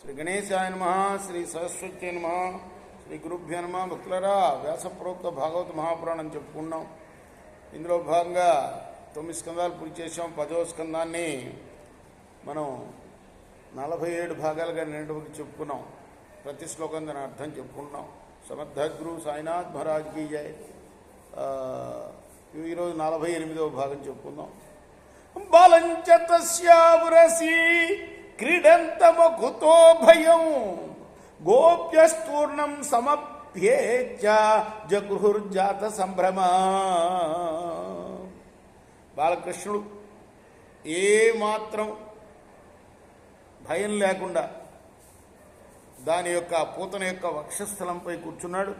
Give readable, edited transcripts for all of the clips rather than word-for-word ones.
శ్రీ గణేశాయ నమః, శ్రీ సరస్వతి నమః, శ్రీ గురుభ్యో నమః. భక్తులరా, వ్యాసప్రోక్త భాగవత మహాపురాణం చెప్పుకున్నాం. ఇందులో భాగంగా 9 స్కందాలు పూర్తి చేసాం. 10వ స్కందాన్ని మనం 47 భాగాలుగా నిండుకి చెప్పుకున్నాం. ప్రతి శ్లోకం దాని అర్థం చెప్పుకున్నాం. సమర్థగురు సాయినాథ్ మహారాజ్కి జై. ఈరోజు 48వ భాగం చెప్పుకుందాం. బలంచ తస్యావరసి క్రీడంతమకుతో భయం గోప్యస్తూర్ణం సమప్యేచ్య జగృహుర్జాత సంభ్రమ. బాలకృష్ణుడు ఏమాత్రం భయం లేకుండా దాని యొక్క పూతన యొక్క వక్షస్థలంపై కూర్చున్నాడు.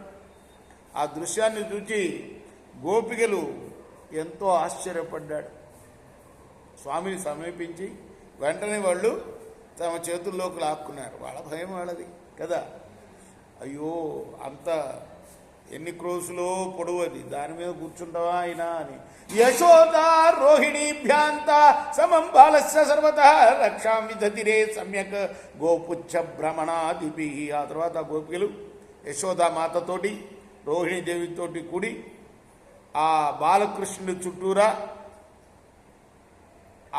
ఆ దృశ్యాన్ని చూచి గోపికలు ఎంతో ఆశ్చర్యపడ్డాడు. స్వామిని సమీపించి వెంటనే వాళ్ళు తమ చేతుల్లోకి లాక్కున్నారు. వాళ్ళ భయం వాళ్ళది కదా. అయ్యో, అంత ఎన్ని క్రోసులో పొడవు అది, దాని మీద కూర్చుంటావా అయినా అని. యశోదా రోహిణీభ్యాంత సమం బాలస్య సర్వతః రక్షాం విదతిరే సమ్యక్ గోపుచ్చ భ్రమణాదిపి. ఆ తర్వాత గోపికలు యశోదా మాతతోటి రోహిణీదేవితోటి కూడి ఆ బాలకృష్ణుడి చుట్టూరా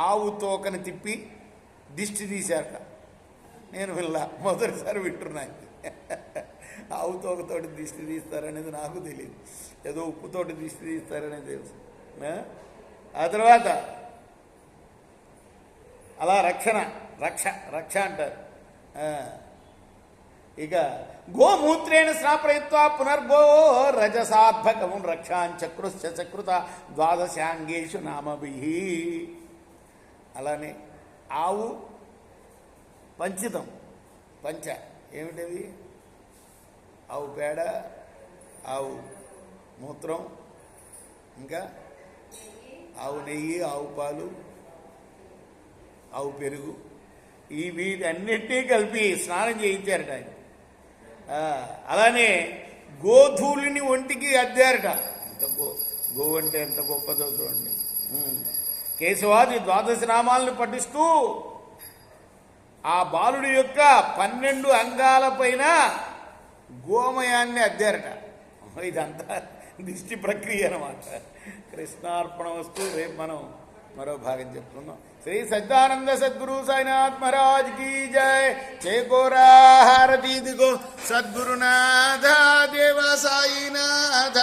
ఆవు తోకని తిప్పి దిష్టి తీశారట. నేను విల్లా, మొదటిసారి వింటున్నాను. ఆవు తోకతోటి దిష్టి తీస్తారనేది నాకు తెలియదు. ఏదో ఉప్పుతోటి దిష్టి తీస్తారనేది తెలుసు. ఆ తర్వాత అలా రక్ష అంటారు. ఇక గోమూత్రేణ స్నాపయత్వా పునర్గో రజసాత్మకము రక్షాంచక్రుశ్చ చక్రుత ద్వాదశాంగేషు నామభి. అలానే ఆవు పంచితం, పంచ ఏమిటవి? ఆవు పేడ, ఆవు మూత్రం, ఇంకా ఆవు నెయ్యి, ఆవు పాలు, ఆవు పెరుగు, ఈ వీటన్నిటినీ కలిపి స్నానం చేయించారట ఆయన. అలానే గోధూళిని ఒంటికి అద్దారట. ఎంత గో అంటే ఎంత గొప్పదో చూడండి. కేశవాది ద్వాదశ నామాలను పఠిస్తూ ఆ బాలుడి యొక్క 12 అంగాల పైన గోమయాన్ని అద్దారట. ఇదంతా దిష్టి ప్రక్రియ అన్నమాట. కృష్ణార్పణ వస్తూ రేపు మనం మరో భాగం చెప్పుకుందాం. శ్రీ సచ్చిదానంద సద్గురు సాయినాథ్ మహారాజ్ की जय. చేకోరా హారతి దిగో సద్గురునాథ దేవ సాయినాథ.